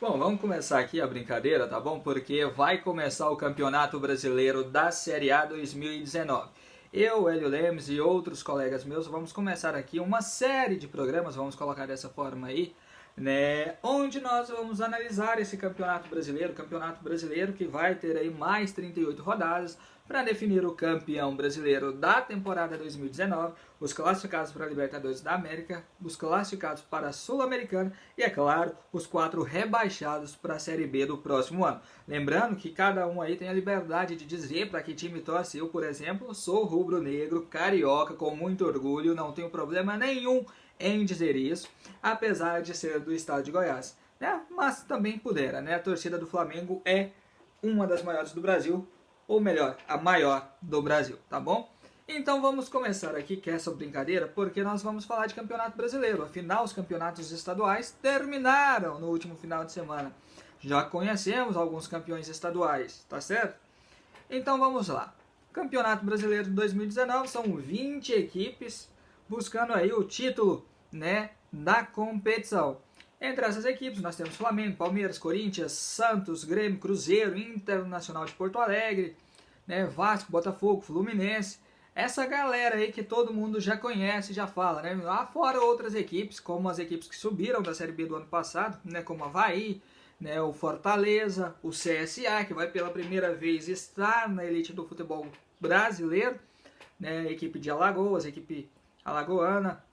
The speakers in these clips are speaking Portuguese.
Bom, vamos começar aqui a brincadeira, tá bom? Porque vai começar o Campeonato Brasileiro da Série A 2019. Eu, Hélio Lemes e outros colegas meus vamos começar aqui uma série de programas, vamos colocar dessa forma aí, né? Onde nós vamos analisar esse Campeonato Brasileiro que vai ter aí mais 38 rodadas para definir o campeão brasileiro da temporada 2019, os classificados para a Libertadores da América, os classificados para a Sul-Americana e, é claro, os 4 rebaixados para a Série B do próximo ano. Lembrando que cada um aí tem a liberdade de dizer para que time torce. Eu, por exemplo, sou rubro-negro, carioca, com muito orgulho, não tenho problema nenhum em dizer isso, apesar de ser do estado de Goiás, né? Mas também pudera, né? A torcida do Flamengo é uma das maiores do Brasil, ou melhor, a maior do Brasil, tá bom? Então vamos começar aqui com essa brincadeira, porque nós vamos falar de campeonato brasileiro. Afinal, os campeonatos estaduais terminaram no último final de semana. Já conhecemos alguns campeões estaduais, tá certo? Então vamos lá. Campeonato Brasileiro de 2019 são 20 equipes buscando aí o título, né, da competição. Entre essas equipes nós temos Flamengo, Palmeiras, Corinthians, Santos, Grêmio, Cruzeiro, Internacional de Porto Alegre, né, Vasco, Botafogo, Fluminense. Essa galera aí que todo mundo já conhece, já fala, né? Lá fora outras equipes, como as equipes que subiram da Série B do ano passado, né, como Avaí, né, o Fortaleza, o CSA, que vai pela primeira vez estar na elite do futebol brasileiro, né, a equipe de Alagoas, a equipe alagoana,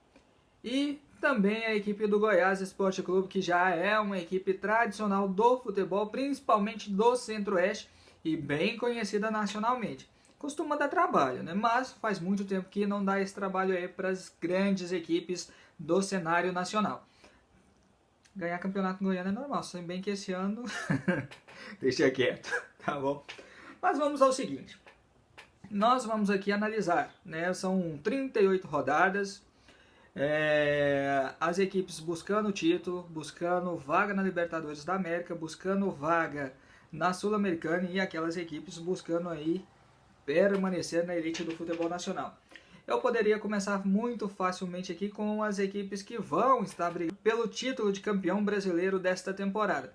e também a equipe do Goiás Esporte Clube, que já é uma equipe tradicional do futebol, principalmente do Centro-Oeste, e bem conhecida nacionalmente. Costuma dar trabalho, né? Mas faz muito tempo que não dá esse trabalho aí para as grandes equipes do cenário nacional. Ganhar campeonato em Goiânia é normal, se bem que esse ano deixa quieto, tá bom? Mas vamos ao seguinte, nós vamos aqui analisar, né? São 38 rodadas, as equipes buscando o título, buscando vaga na Libertadores da América, buscando vaga na Sul-Americana e aquelas equipes buscando aí permanecer na elite do futebol nacional. Eu poderia começar muito facilmente aqui com as equipes que vão estar brigando pelo título de campeão brasileiro desta temporada.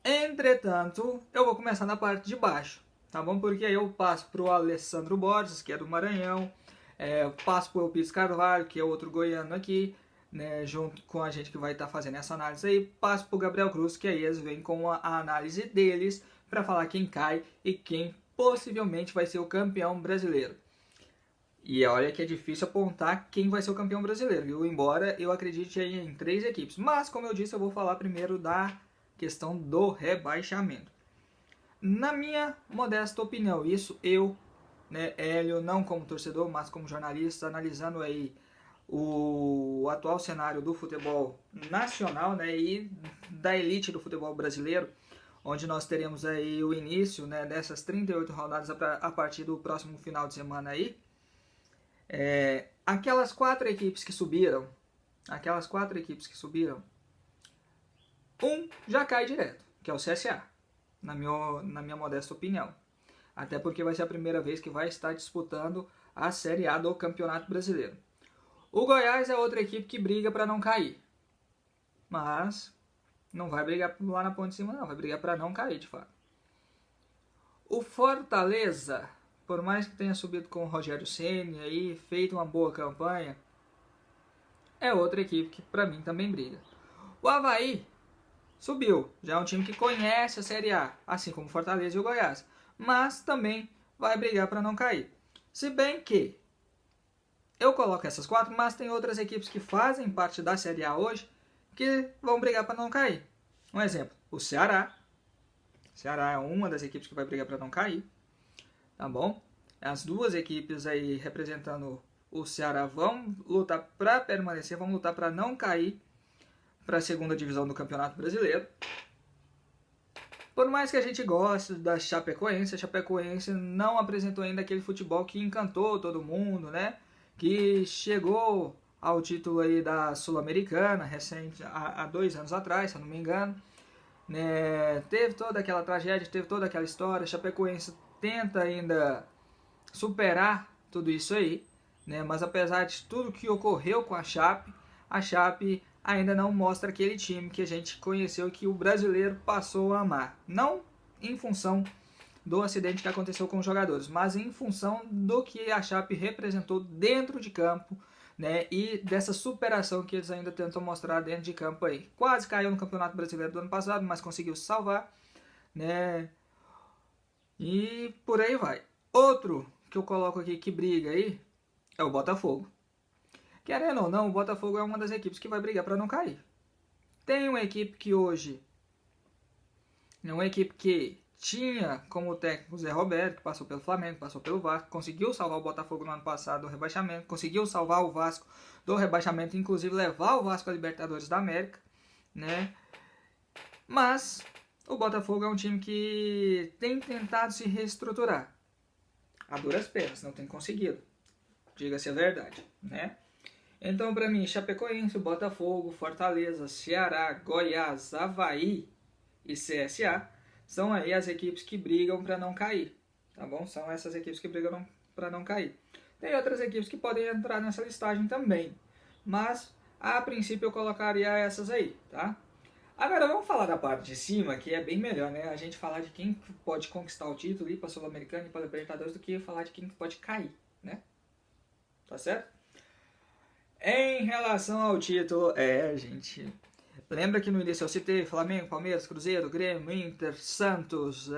Entretanto, eu vou começar na parte de baixo, tá bom? Porque aí eu passo para o Alessandro Borges, que é do Maranhão, passo para o Pires Carvalho, que é outro goiano aqui, né, junto com a gente que vai estar fazendo essa análise aí, passo para o Gabriel Cruz, que aí eles vêm com a análise deles para falar quem cai e quem possivelmente vai ser o campeão brasileiro. E olha que é difícil apontar quem vai ser o campeão brasileiro, viu? Embora eu acredite em 3 equipes. Mas, como eu disse, eu vou falar primeiro da questão do rebaixamento. Na minha modesta opinião, isso eu, né, Hélio, não como torcedor, mas como jornalista, analisando aí o atual cenário do futebol nacional, né, e da elite do futebol brasileiro, onde nós teremos aí o início, né, dessas 38 rodadas a partir do próximo final de semana aí. Aquelas 4 equipes que subiram, já cai direto, que é o CSA, na minha modesta opinião. Até porque vai ser a primeira vez que vai estar disputando a Série A do Campeonato Brasileiro. O Goiás é outra equipe que briga para não cair, mas não vai brigar lá na ponta de cima não, vai brigar para não cair de fato. O Fortaleza, por mais que tenha subido com o Rogério Ceni aí, feito uma boa campanha, é outra equipe que para mim também briga. O Avaí subiu, já é um time que conhece a Série A, assim como o Fortaleza e o Goiás, mas também vai brigar para não cair. Se bem que eu coloco essas 4, mas tem outras equipes que fazem parte da Série A hoje que vão brigar para não cair. Um exemplo, o Ceará. O Ceará é uma das equipes que vai brigar para não cair. Tá bom? As 2 equipes aí representando o Ceará vão lutar para permanecer, vão lutar para não cair para a segunda divisão do Campeonato Brasileiro. Por mais que a gente goste da Chapecoense, a Chapecoense não apresentou ainda aquele futebol que encantou todo mundo, né? Que chegou ao título aí da Sul-Americana, recente, há 2 anos atrás, se eu não me engano. Né? Teve toda aquela tragédia, teve toda aquela história, a Chapecoense tenta ainda superar tudo isso aí, né? Mas apesar de tudo que ocorreu com a Chape ainda não mostra aquele time que a gente conheceu, que o brasileiro passou a amar. Não em função do acidente que aconteceu com os jogadores, mas em função do que a Chape representou dentro de campo, né, e dessa superação que eles ainda tentam mostrar dentro de campo aí. Quase caiu no Campeonato Brasileiro do ano passado, mas conseguiu se salvar, né, e por aí vai. Outro que eu coloco aqui que briga aí é o Botafogo. Querendo ou não, o Botafogo é uma das equipes que vai brigar para não cair. Tem uma equipe que hoje, uma equipe que tinha como técnico o Zé Roberto, que passou pelo Flamengo, passou pelo Vasco, conseguiu salvar o Botafogo no ano passado do rebaixamento, conseguiu salvar o Vasco do rebaixamento, inclusive levar o Vasco à Libertadores da América, né? Mas o Botafogo é um time que tem tentado se reestruturar. A duras penas, não tem conseguido. Diga-se a verdade, né? Então, para mim, Chapecoense, Botafogo, Fortaleza, Ceará, Goiás, Avaí e CSA são aí as equipes que brigam para não cair, tá bom? São essas equipes que brigam para não cair. Tem outras equipes que podem entrar nessa listagem também, mas a princípio eu colocaria essas aí, tá? Agora vamos falar da parte de cima, que é bem melhor, né? A gente falar de quem pode conquistar o título, ir para a Sul-Americana e para a Libertadores, do que falar de quem pode cair, né? Tá certo? Em relação ao título, gente... Lembra que no início eu citei Flamengo, Palmeiras, Cruzeiro, Grêmio, Inter, Santos,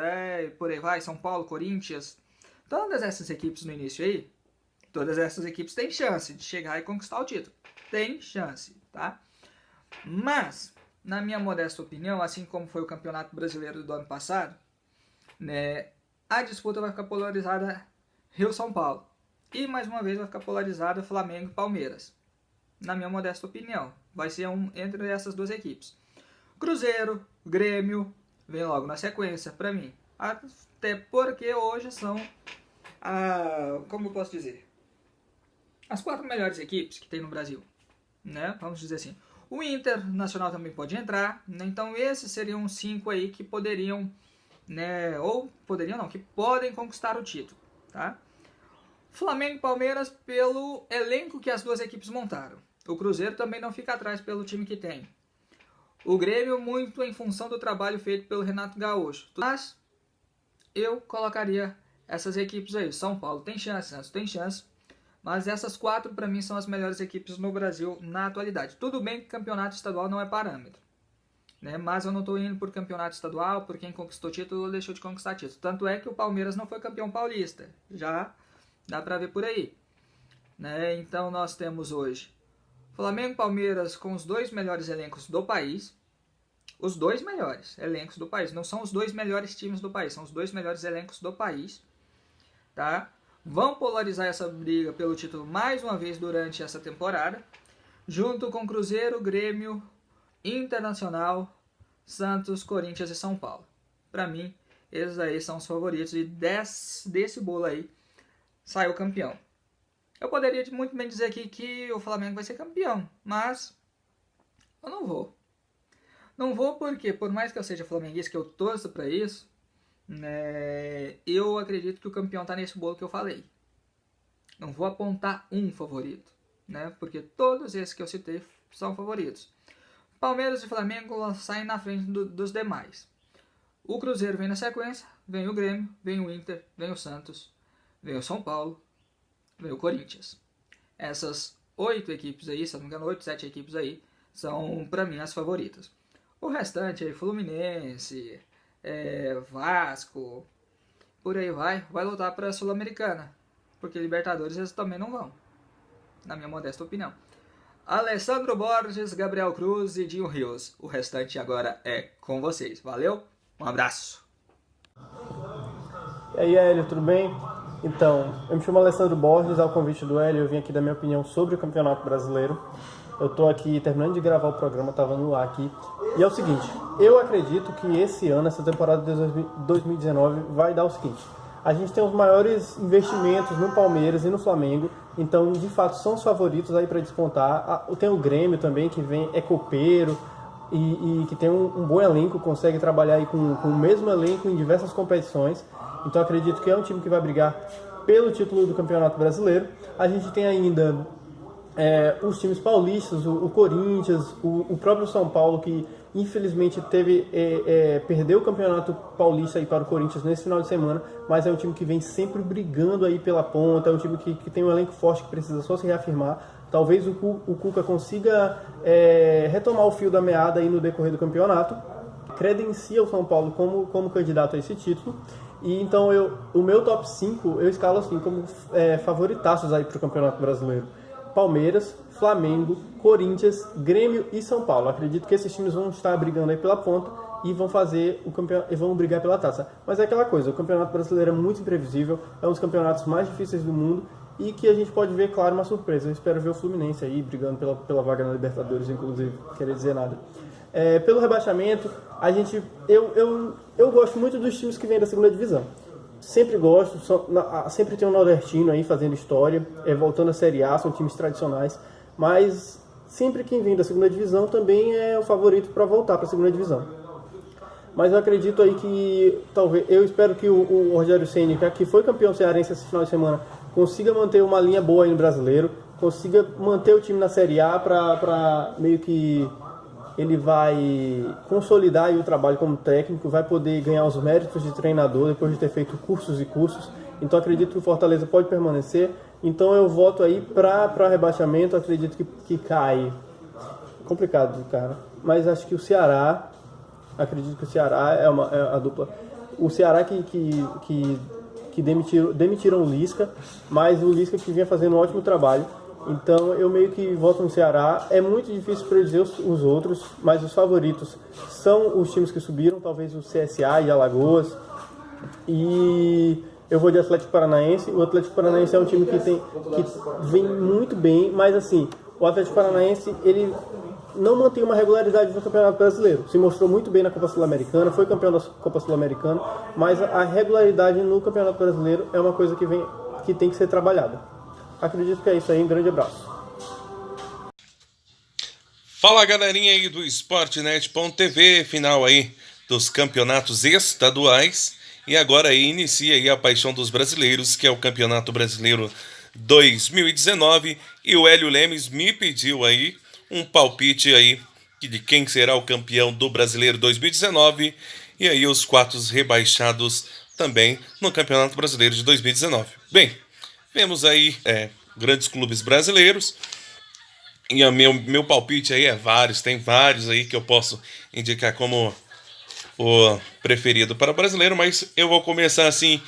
por aí vai, São Paulo, Corinthians. Todas essas equipes no início aí, todas essas equipes têm chance de chegar e conquistar o título. Tem chance, tá? Mas, na minha modesta opinião, assim como foi o Campeonato Brasileiro do ano passado, né, a disputa vai ficar polarizada Rio-São Paulo. E mais uma vez vai ficar polarizada Flamengo e Palmeiras. Na minha modesta opinião, vai ser entre essas duas equipes. Cruzeiro, Grêmio, vem logo na sequência para mim. Até porque hoje são, como eu posso dizer, as 4 melhores equipes que tem no Brasil, né? Vamos dizer assim. O Internacional também pode entrar, né? Então esses seriam 5 aí que poderiam, né? Ou poderiam não, que podem conquistar o título, tá? Flamengo e Palmeiras pelo elenco que as duas equipes montaram. O Cruzeiro também não fica atrás pelo time que tem. O Grêmio muito em função do trabalho feito pelo Renato Gaúcho. Mas eu colocaria essas equipes aí. São Paulo tem chance, Santos tem chance. Mas essas 4 para mim são as melhores equipes no Brasil na atualidade. Tudo bem que campeonato estadual não é parâmetro, né? Mas eu não estou indo por campeonato estadual, por quem conquistou título ou deixou de conquistar título. Tanto é que o Palmeiras não foi campeão paulista. Já dá para ver por aí, né? Então nós temos hoje Flamengo e Palmeiras com os 2 melhores elencos do país. Os 2 melhores elencos do país. Não são os 2 melhores times do país, são os 2 melhores elencos do país, tá? Vão polarizar essa briga pelo título mais uma vez durante essa temporada, junto com Cruzeiro, Grêmio, Internacional, Santos, Corinthians e São Paulo. Para mim, esses aí são os favoritos e desse bolo aí sai o campeão. Eu poderia muito bem dizer aqui que o Flamengo vai ser campeão, mas eu não vou. Não vou porque, por mais que eu seja flamenguista, que eu torço para isso, né, eu acredito que o campeão está nesse bolo que eu falei. Não vou apontar um favorito, né, porque todos esses que eu citei são favoritos. Palmeiras e Flamengo saem na frente dos demais. O Cruzeiro vem na sequência, vem o Grêmio, vem o Inter, vem o Santos, vem o São Paulo, vem o Corinthians. Essas 8 equipes aí, se não me engano, 8, 7 equipes aí, são para mim as favoritas. O restante aí, Fluminense, Vasco, por aí vai lutar para a Sul-Americana, porque Libertadores eles também não vão, na minha modesta opinião. Alessandro Borges, Gabriel Cruz e Dinho Rios. O restante agora é com vocês. Valeu, um abraço. E aí, Hélio, tudo bem? Então, eu me chamo Alessandro Borges, ao convite do Hélio, eu vim aqui dar minha opinião sobre o Campeonato Brasileiro. Eu estou aqui terminando de gravar o programa, estava no ar aqui. E é o seguinte, eu acredito que esse ano, essa temporada de 2019, vai dar o seguinte. A gente tem os maiores investimentos no Palmeiras e no Flamengo, então, de fato, são os favoritos aí para despontar. Tem o Grêmio também, que vem, é copeiro e que tem um bom elenco, consegue trabalhar aí com o mesmo elenco em diversas competições. Então acredito que é um time que vai brigar pelo título do Campeonato Brasileiro. A gente tem ainda os times paulistas, o Corinthians, o próprio São Paulo, que infelizmente perdeu o Campeonato Paulista aí para o Corinthians nesse final de semana, mas é um time que vem sempre brigando aí pela ponta, é um time que tem um elenco forte que precisa só se reafirmar. Talvez o Cuca consiga retomar o fio da meada aí no decorrer do campeonato, credencia o São Paulo como candidato a esse título. E então o meu top 5 eu escalo assim como favoritaços aí para o Campeonato Brasileiro: Palmeiras, Flamengo, Corinthians, Grêmio e São Paulo. Acredito que esses times vão estar brigando aí pela ponta e vão fazer e vão brigar pela taça. Mas é aquela coisa, o Campeonato Brasileiro é muito imprevisível, é um dos campeonatos mais difíceis do mundo e que a gente pode ver, claro, uma surpresa. Eu espero ver o Fluminense aí brigando pela vaga na Libertadores, inclusive, não querer dizer nada. Pelo rebaixamento, eu gosto muito dos times que vêm da segunda divisão. Sempre gosto, sempre tem um nordestino aí fazendo história, voltando à Série A, são times tradicionais, mas sempre quem vem da segunda divisão também é o favorito para voltar para a segunda divisão. Mas eu acredito aí que, eu espero que o Rogério Ceni, que foi campeão cearense esse final de semana, consiga manter uma linha boa aí no Brasileiro, consiga manter o time na Série A para meio que ele vai consolidar aí o trabalho como técnico, vai poder ganhar os méritos de treinador depois de ter feito cursos e cursos. Então acredito que o Fortaleza pode permanecer. Então eu voto aí para rebaixamento, acredito que cai. Complicado, cara. Mas acho que o Ceará, acredito que o Ceará é a dupla. O Ceará que demitiram o Lisca, mas o Lisca que vinha fazendo um ótimo trabalho. Então eu meio que voto no Ceará. É muito difícil predizer os outros, mas os favoritos são os times que subiram, talvez o CSA e Alagoas. E eu vou de Atlético Paranaense. O Atlético Paranaense é um time que vem muito bem, mas assim, o Atlético Paranaense ele não mantém uma regularidade no Campeonato Brasileiro. Se mostrou muito bem na Copa Sul-Americana, foi campeão da Copa Sul-Americana, mas a regularidade no Campeonato Brasileiro é uma coisa que tem que ser trabalhada. Acredito que é isso aí, um grande abraço. Fala galerinha aí do Sportnet.tv, final aí dos campeonatos estaduais, e agora aí inicia aí a paixão dos brasileiros, que é o Campeonato Brasileiro 2019, e o Hélio Lemes me pediu aí um palpite aí de quem será o campeão do Brasileiro 2019, e aí os 4 rebaixados também no Campeonato Brasileiro de 2019. Bem, vemos aí grandes clubes brasileiros, e o meu palpite aí tem vários aí que eu posso indicar como o preferido para o brasileiro, mas eu vou começar assim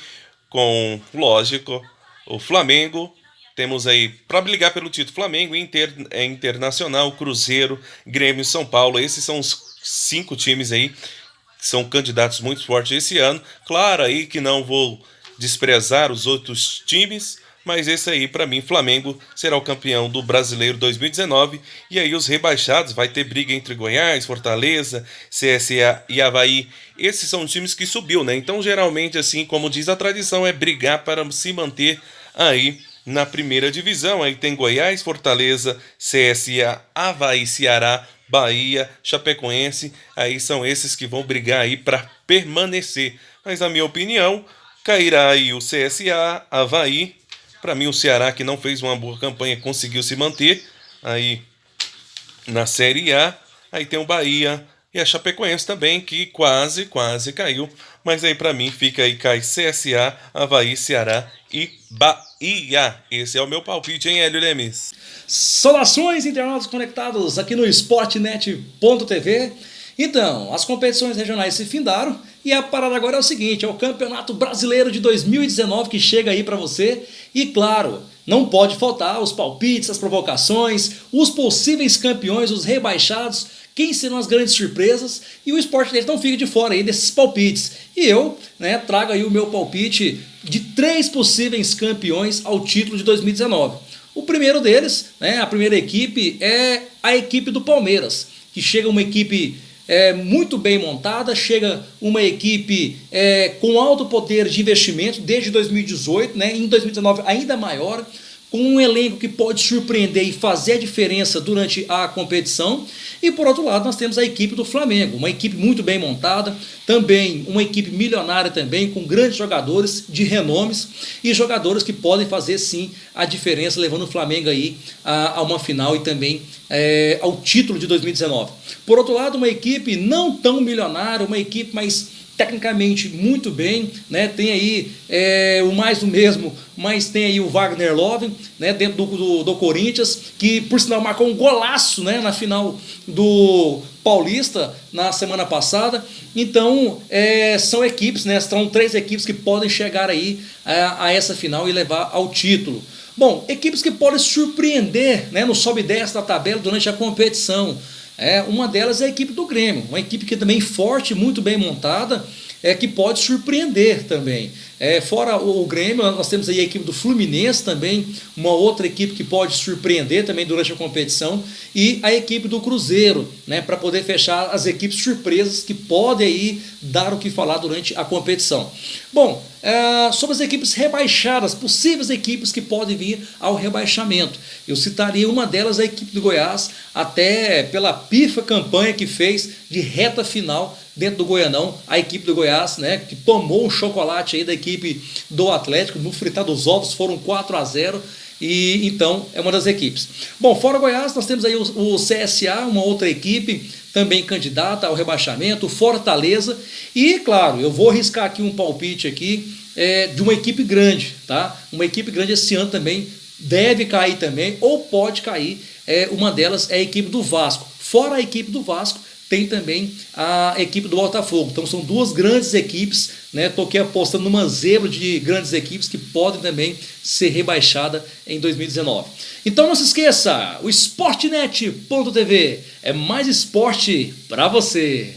com, lógico, o Flamengo. Temos aí, para brigar pelo título, Flamengo, Internacional, Cruzeiro, Grêmio, São Paulo. Esses são os 5 times aí que são candidatos muito fortes esse ano. Claro aí que não vou desprezar os outros times, mas esse aí, para mim, Flamengo será o campeão do Brasileiro 2019. E aí os rebaixados, vai ter briga entre Goiás, Fortaleza, CSA e Avaí. Esses são os times que subiu, né? Então, geralmente, assim, como diz a tradição, é brigar para se manter aí na primeira divisão. Aí tem Goiás, Fortaleza, CSA, Avaí, Ceará, Bahia, Chapecoense. Aí são esses que vão brigar aí para permanecer. Mas, na minha opinião, cairá aí o CSA, Avaí. Para mim, o Ceará, que não fez uma boa campanha, conseguiu se manter aí na Série A. Aí tem o Bahia e a Chapecoense também, que quase caiu. Mas aí, para mim, cai CSA, Avaí, Ceará e Bahia. Esse é o meu palpite, hein, Hélio Lemes? Saudações, internautas conectados aqui no Sportnet.tv. Então, as competições regionais se findaram e a parada agora é o seguinte, é o Campeonato Brasileiro de 2019 que chega aí para você. E claro, não pode faltar os palpites, as provocações, os possíveis campeões, os rebaixados, quem serão as grandes surpresas, e o Sportnet não fica de fora aí desses palpites. E eu trago aí o meu palpite de 3 possíveis campeões ao título de 2019. O primeiro deles, a primeira equipe, é a equipe do Palmeiras, que chega uma equipe muito bem montada, chega uma equipe com alto poder de investimento desde 2018, em 2019 ainda maior, com um elenco que pode surpreender e fazer a diferença durante a competição. E por outro lado nós temos a equipe do Flamengo, uma equipe muito bem montada, também uma equipe milionária também, com grandes jogadores de renomes e jogadores que podem fazer sim a diferença, levando o Flamengo aí a uma final e também ao título de 2019. Por outro lado, uma equipe não tão milionária, uma equipe mais tecnicamente muito bem, né? Tem aí o mais do mesmo, mas tem aí o Wagner Love, né? Dentro do Corinthians, que por sinal marcou um golaço, né? Na final do Paulista na semana passada. Então são equipes, né? São 3 equipes que podem chegar aí a essa final e levar ao título. Bom, equipes que podem surpreender, né? No sobe e desce da tabela durante a competição. Uma delas é a equipe do Grêmio, uma equipe que também forte, muito bem montada, que pode surpreender também. Fora o Grêmio, nós temos aí a equipe do Fluminense também, uma outra equipe que pode surpreender também durante a competição, e a equipe do Cruzeiro, né, para poder fechar as equipes surpresas que podem aí dar o que falar durante a competição. Bom, sobre as equipes rebaixadas, possíveis equipes que podem vir ao rebaixamento, eu citaria uma delas, a equipe do Goiás, até pela pífia campanha que fez de reta final dentro do Goianão, a equipe do Goiás, né, que tomou um chocolate aí da equipe do Atlético, no fritar dos ovos foram 4-0, e então é uma das equipes. Bom, fora o Goiás, nós temos aí o CSA, uma outra equipe também candidata ao rebaixamento, o Fortaleza, e claro, eu vou arriscar aqui um palpite aqui de uma equipe grande, tá? Uma equipe grande esse ano também deve cair também, ou pode cair, uma delas é a equipe do Vasco. Fora a equipe do Vasco, tem também a equipe do Botafogo. Então são 2 grandes equipes, né? Estou aqui apostando numa zebra de grandes equipes que podem também ser rebaixadas em 2019. Então não se esqueça, o Sportnet.tv é mais esporte para você.